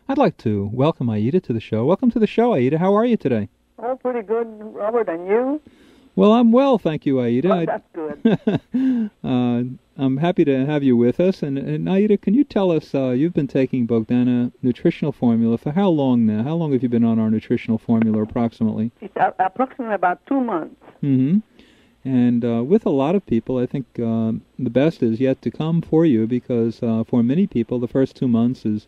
I'd like to welcome Aida to the show. Welcome to the show, Aida. How are you today? Oh, pretty good, Robert, and you? Well, I'm well, thank you, Aida. Oh, that's good. I'm happy to have you with us. And Aida, can you tell us, you've been taking Bogdana nutritional formula for how long now? How long have you been on our nutritional formula approximately? It's approximately about 2 months. Mm-hmm. And with a lot of people, I think the best is yet to come for you because for many people, the first 2 months is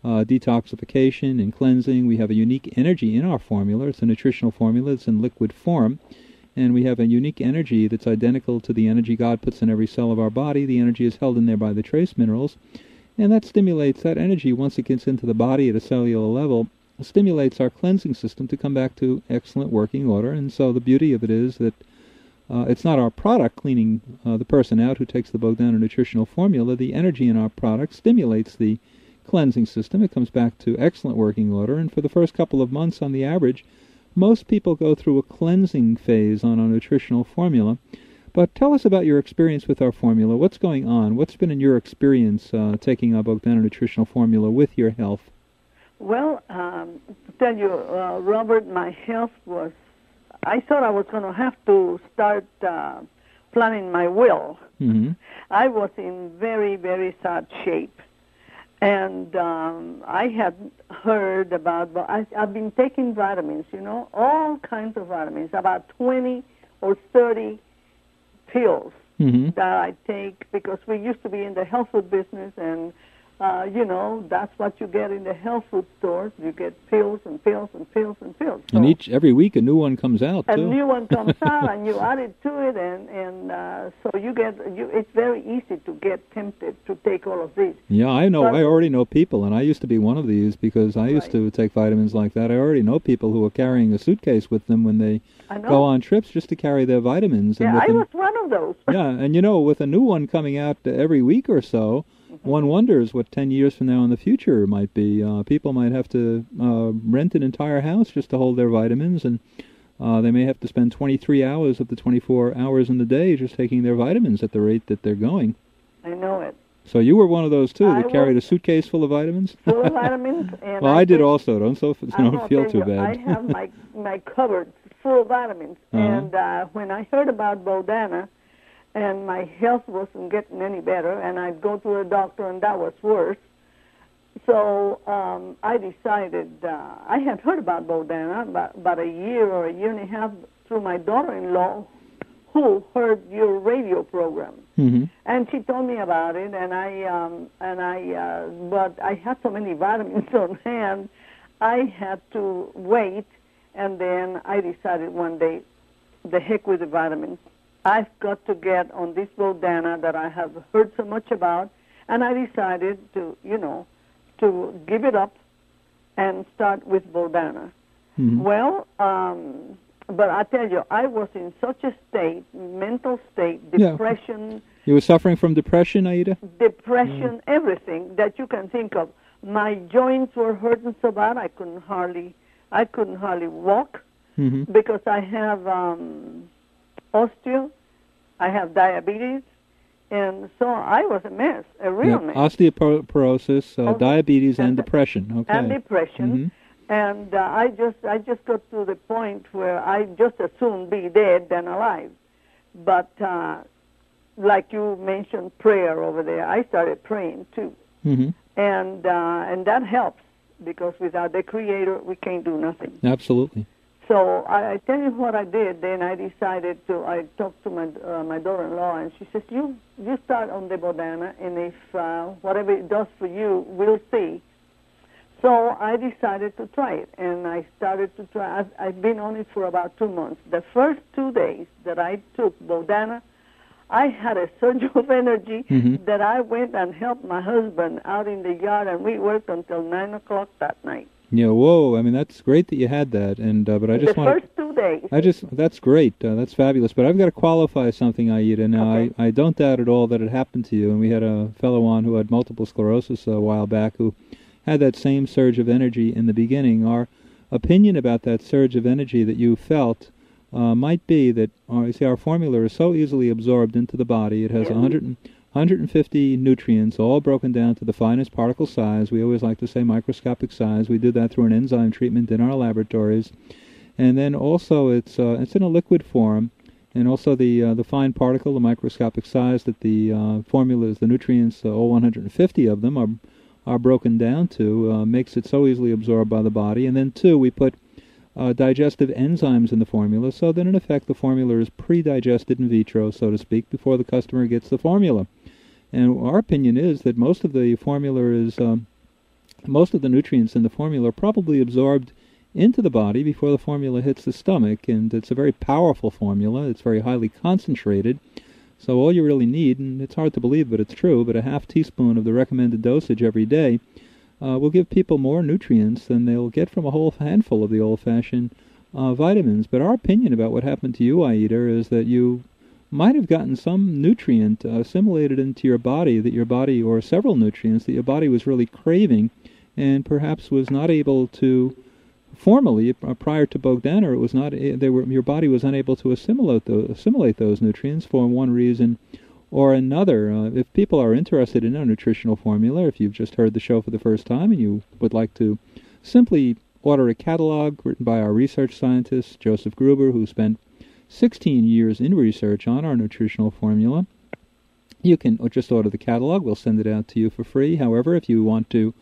detoxification and cleansing. We have a unique energy in our formula. It's a nutritional formula. It's in liquid form. And we have a unique energy that's identical to the energy God puts in every cell of our body. The energy is held in there by the trace minerals. And that stimulates that energy, once it gets into the body at a cellular level, stimulates our cleansing system to come back to excellent working order. And so the beauty of it is that it's not our product cleaning the person out who takes the Bogdana nutritional formula. The energy in our product stimulates the cleansing system. It comes back to excellent working order. And for the first couple of months on the average, most people go through a cleansing phase on our nutritional formula. But tell us about your experience with our formula. What's going on? What's been in your experience taking our Bogdana nutritional formula with your health? Well, to tell you, Robert, my health was, I thought I was going to have to start planning my will. Mm-hmm. I was in very, very sad shape. And I had heard about, I've been taking vitamins, all kinds of vitamins, about 20 or 30 pills that I take because we used to be in the health food business and, that's what you get in the health food stores. You get pills and pills and pills and pills. So and every week a new one comes out, too. A new one comes out, and you add it to it, and so it's very easy to get tempted to take all of these. Yeah, I know. I already know people, and I used to be one of these because I used to take vitamins like that. I already know people who are carrying a suitcase with them when they go on trips just to carry their vitamins. And I was one of those. Yeah, and with a new one coming out every week or so, one wonders what 10 years from now in the future might be. People might have to rent an entire house just to hold their vitamins, and they may have to spend 23 hours of the 24 hours in the day just taking their vitamins at the rate that they're going. I know it. So you were one of those, too, that carried a suitcase full of vitamins? Full of vitamins. And well, I did also. Don't feel too bad. I have my cupboard full of vitamins. And when I heard about Bogdana, and my health wasn't getting any better, and I'd go to the doctor, and that was worse. So I decided, I had heard about Bogdana about a year or a year and a half through my daughter-in-law, who heard your radio program. Mm-hmm. And she told me about it, but I had so many vitamins on hand, I had to wait, and then I decided one day, the heck with the vitamins. I've got to get on this Bogdana that I have heard so much about, and I decided to give it up and start with Bogdana. Mm-hmm. Well, but I tell you, I was in such a state, mental state, depression. Yeah. You were suffering from depression, Aida? Depression, everything that you can think of. My joints were hurting so bad I couldn't hardly walk because I have osteo, I have diabetes, and so I was a mess, a real mess. Osteoporosis, diabetes, and depression. Okay. And depression. Mm-hmm. And I just got to the point where I just as soon be dead than alive. But like you mentioned prayer over there, I started praying too. Mm-hmm. And that helps because without the Creator, we can't do nothing. Absolutely. So I tell you what I did. Then I decided I talked to my daughter-in-law, and she says, you start on the Bogdana, and if whatever it does for you, we'll see. So I decided to try it, and I started to try. I've been on it for about 2 months. The first 2 days that I took Bogdana, I had a surge of energy that I went and helped my husband out in the yard, and we worked until 9 o'clock that night. Yeah, whoa! I mean, that's great that you had that, and but I just want the first 2 days. That's great. That's fabulous. But I've got to qualify something, Aida. Now, okay. I don't doubt at all that it happened to you. And we had a fellow on who had multiple sclerosis a while back who had that same surge of energy in the beginning. Our opinion about that surge of energy that you felt might be that you see, our formula is so easily absorbed into the body. It has 150 nutrients, all broken down to the finest particle size. We always like to say microscopic size. We do that through an enzyme treatment in our laboratories. And then also it's in a liquid form, and also the fine particle, the microscopic size that the formulas, the nutrients, all 150 of them are broken down to, makes it so easily absorbed by the body. And then two, we put digestive enzymes in the formula, so that in effect the formula is pre-digested in vitro, so to speak, before the customer gets the formula. And our opinion is that most of the nutrients in the formula are probably absorbed into the body before the formula hits the stomach, and it's a very powerful formula. It's very highly concentrated, so all you really need, and it's hard to believe but it's true, but a half teaspoon of the recommended dosage every day will give people more nutrients than they'll get from a whole handful of the old-fashioned vitamins. But our opinion about what happened to you, Aida, is that you might have gotten some nutrient assimilated into your body, or several nutrients that your body was really craving, and perhaps was not able to. Formerly, prior to Bogdaner, it was not. Your body was unable to assimilate those nutrients for one reason or another. If people are interested in a nutritional formula, if you've just heard the show for the first time and you would like to simply order a catalog written by our research scientist Joseph Gruber, who spent 16 years in research on our nutritional formula, you can just order the catalog. We'll send it out to you for free. However, if you want to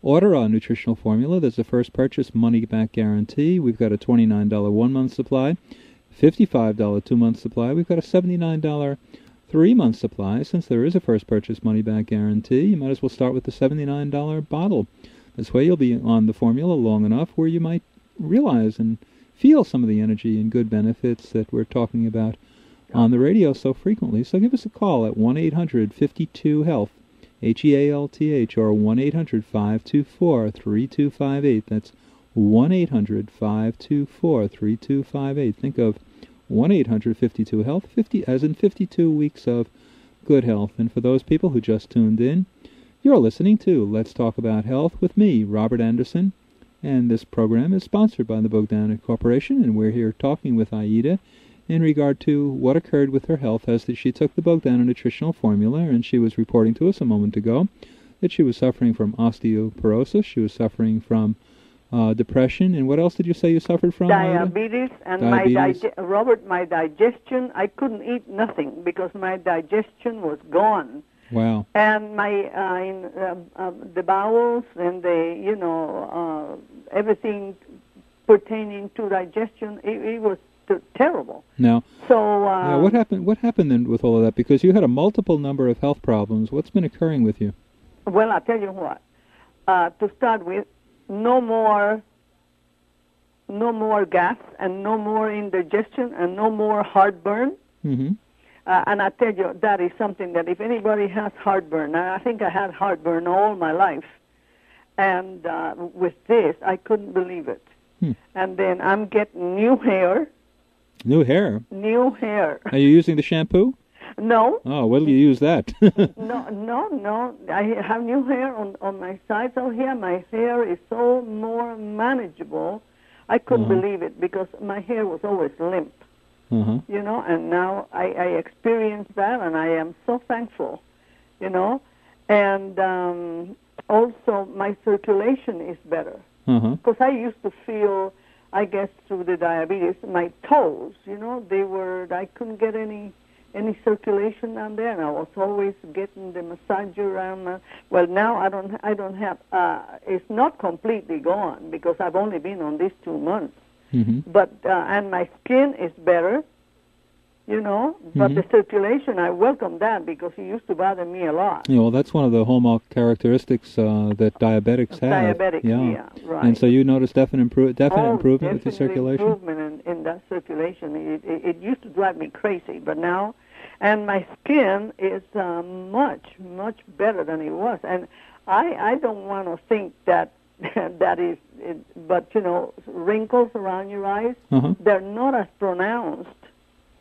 order our nutritional formula, there's a first purchase money-back guarantee. We've got a $29 1-month supply, $55 2-month supply. We've got a $79 3-month supply. Since there is a first purchase money-back guarantee, you might as well start with the $79 bottle. This way you'll be on the formula long enough where you might realize and feel some of the energy and good benefits that we're talking about on the radio so frequently. So give us a call at 1-800-52-HEALTH. HEALTH, or 1-800-524-3258. That's 1-800-524-3258. Think of 1-800-52-HEALTH, 50 as in 52 weeks of good health. And for those people who just tuned in, you're listening to Let's Talk About Health with me, Robert Anderson. And this program is sponsored by the Bogdaner Corporation, and we're here talking with Aida in regard to what occurred with her health as she took the Bogdaner nutritional formula, and she was reporting to us a moment ago that she was suffering from osteoporosis, she was suffering from depression, and what else did you say you suffered from? Diabetes, and diabetes. my digestion, I couldn't eat nothing because my digestion was gone. Wow. And my the bowels and everything pertaining to digestion, it was terrible. Now, so what happened? What happened then with all of that? Because you had a multiple number of health problems. What's been occurring with you? Well, I'll tell you what. To start with, no more gas, and no more indigestion, and no more heartburn. Mm-hmm. And I tell you, that is something that if anybody has heartburn, and I think I had heartburn all my life, and with this, I couldn't believe it. And then I'm getting new hair. New hair? New hair. Are you using the shampoo? No. Oh, where do you use that? No. I have new hair on my sides out here. My hair is so more manageable. I couldn't believe it because my hair was always limp. And now I experienced that, and I am so thankful, and also my circulation is better. Because I used to feel, I guess through the diabetes, my toes, I couldn't get any circulation down there, and I was always getting the massage around. Well, now I don't have, it's not completely gone because I've only been on this 2 months. But, and my skin is better, but the circulation, I welcome that because it used to bother me a lot. Yeah, well, that's one of the hallmark characteristics that diabetics have. Diabetics, yeah, right. And so you noticed definite improvement with the circulation? Improvement in that circulation. It used to drive me crazy, but now, and my skin is much, much better than it was. And I don't want to think that that is, but wrinkles around your eyes, they're not as pronounced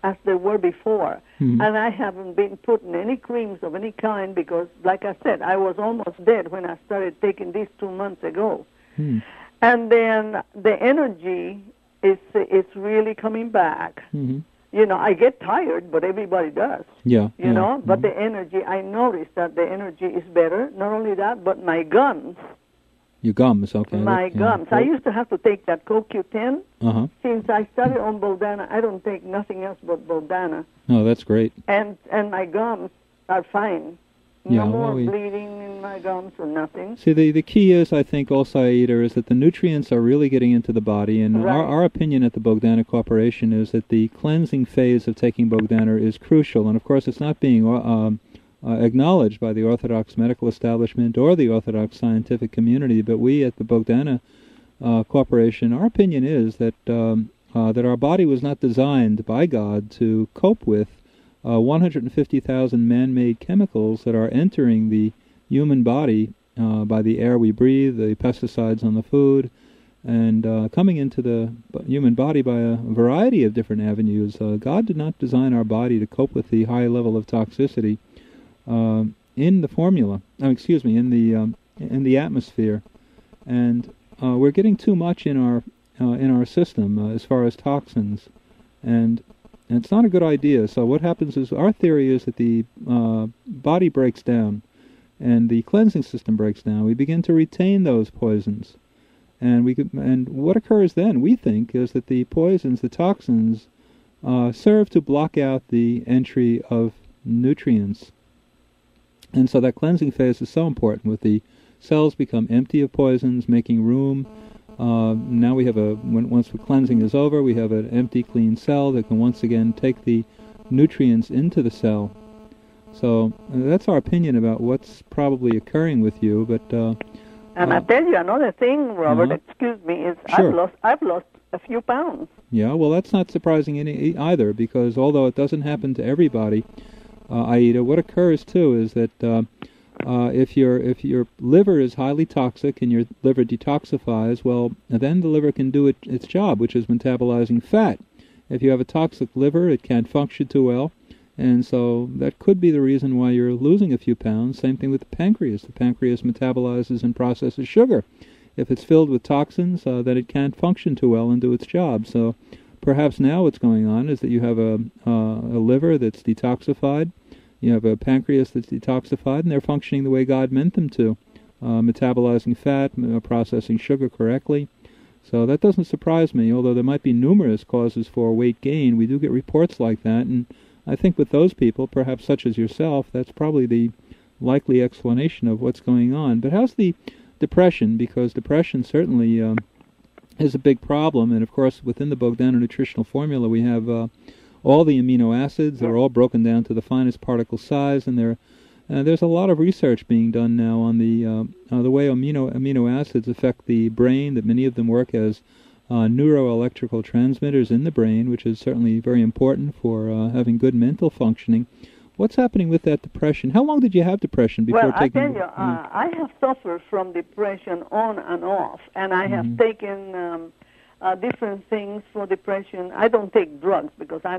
as they were before. And I haven't been putting any creams of any kind because, like I said, I was almost dead when I started taking these 2 months ago. And then the energy is really coming back. I get tired, but everybody does. Yeah. You know, but the energy, I noticed that the energy is better. Not only that, but my gums. Your gums, okay. My gums. I used to have to take that CoQ10. Uh-huh. Since I started on Bodana, I don't take nothing else but Bodana. Oh, that's great. And my gums are fine. No more bleeding in my gums or nothing. See, the key is, I think, also, Aida, is that the nutrients are really getting into the body, and our opinion at the Bogdana Corporation is that the cleansing phase of taking Bogdana is crucial, and of course it's not being acknowledged by the Orthodox medical establishment or the Orthodox scientific community, but we at the Bogdana Corporation, our opinion is that that our body was not designed by God to cope with 150,000 man-made chemicals that are entering the human body by the air we breathe, the pesticides on the food, and coming into the human body by a variety of different avenues. God did not design our body to cope with the high level of toxicity in the formula. In the atmosphere, and we're getting too much in our system as far as toxins, and it's not a good idea. So what happens is, our theory is that the body breaks down, and the cleansing system breaks down. We begin to retain those poisons, and what occurs then, we think, is that the poisons, the toxins, serve to block out the entry of nutrients. And so that cleansing phase is so important. With the cells become empty of poisons, making room. Now we have once the cleansing is over, we have an empty, clean cell that can once again take the nutrients into the cell. So that's our opinion about what's probably occurring with you. But and I tell you another thing, Robert. Excuse me, is sure. I've lost a few pounds. Yeah, well, that's not surprising either, because although it doesn't happen to everybody, Aida, what occurs too is that if your liver is highly toxic and your liver detoxifies, well, then the liver can do its job, which is metabolizing fat. If you have a toxic liver, it can't function too well, and so that could be the reason why you're losing a few pounds. Same thing with the pancreas. The pancreas metabolizes and processes sugar. If it's filled with toxins, then it can't function too well and do its job. So perhaps now what's going on is that you have a liver that's detoxified, you have a pancreas that's detoxified, and they're functioning the way God meant them to, metabolizing fat, processing sugar correctly. So that doesn't surprise me, although there might be numerous causes for weight gain. We do get reports like that, and I think with those people, perhaps such as yourself, that's probably the likely explanation of what's going on. But how's the depression? Because depression certainly is a big problem, and of course within the Bogdana nutritional formula we have all the amino acids. They're all broken down to the finest particle size, and there's a lot of research being done now on the way amino acids affect the brain, that many of them work as neuroelectrical transmitters in the brain, which is certainly very important for having good mental functioning. What's happening with that depression? How long did you have depression before taking... Well, I tell you, I have suffered from depression on and off, and I have taken different things for depression. I don't take drugs because I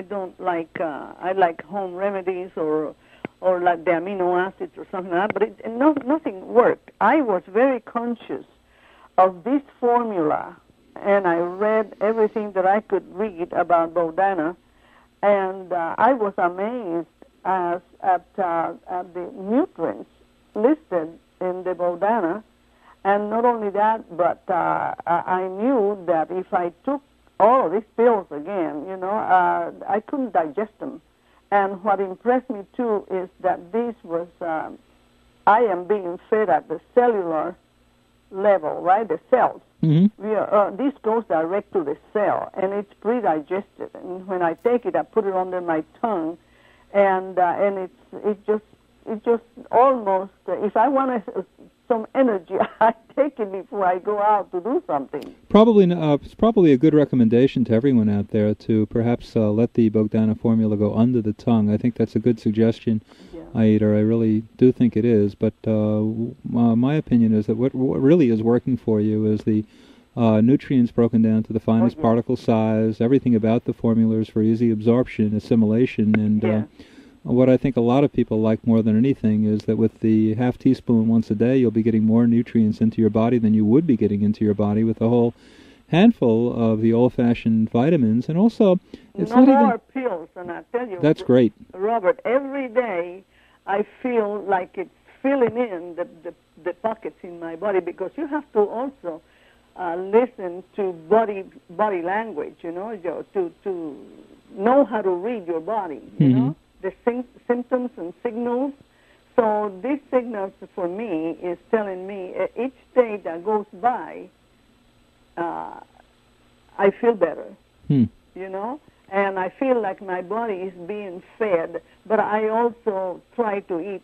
don't like I like home remedies or like the amino acids or something like that. But nothing worked. I was very conscious of this formula, and I read everything that I could read about Bodana, and I was amazed at the nutrients listed in the Bodana. And not only that, but I knew that if I took all of these pills again, I couldn't digest them. And what impressed me, too, is that this was, I am being fed at the cellular level, right, the cells. Mm-hmm. This goes direct to the cell, and it's pre-digested. And when I take it, I put it under my tongue, and it just almost, if I want some energy, I take it before I go out to do something. It's probably a good recommendation to everyone out there to perhaps let the Bogdana formula go under the tongue. I think that's a good suggestion, Aida. I really do think it is. But my opinion is that what really is working for you is the nutrients broken down to the finest particle size. Everything about the formula is for easy absorption, assimilation, and what I think a lot of people like more than anything is that with the half teaspoon once a day, you'll be getting more nutrients into your body than you would be getting into your body with the whole handful of the old-fashioned vitamins, and also it's no not more even pills. And I tell you, that's great. Robert, every day I feel like it's filling in the pockets in my body, because you have to also listen to body language, you know, to know how to read your body, you know, the symptoms and signals. So these signals for me is telling me each day that goes by, I feel better, you know, and I feel like my body is being fed, but I also try to eat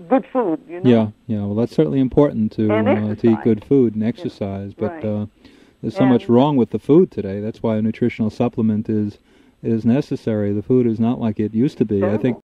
good food, you know. Yeah. Well, that's certainly important to eat good food and exercise. But right. there's so much wrong with the food today. That's why a nutritional supplement is necessary. The food is not like it used to be. I think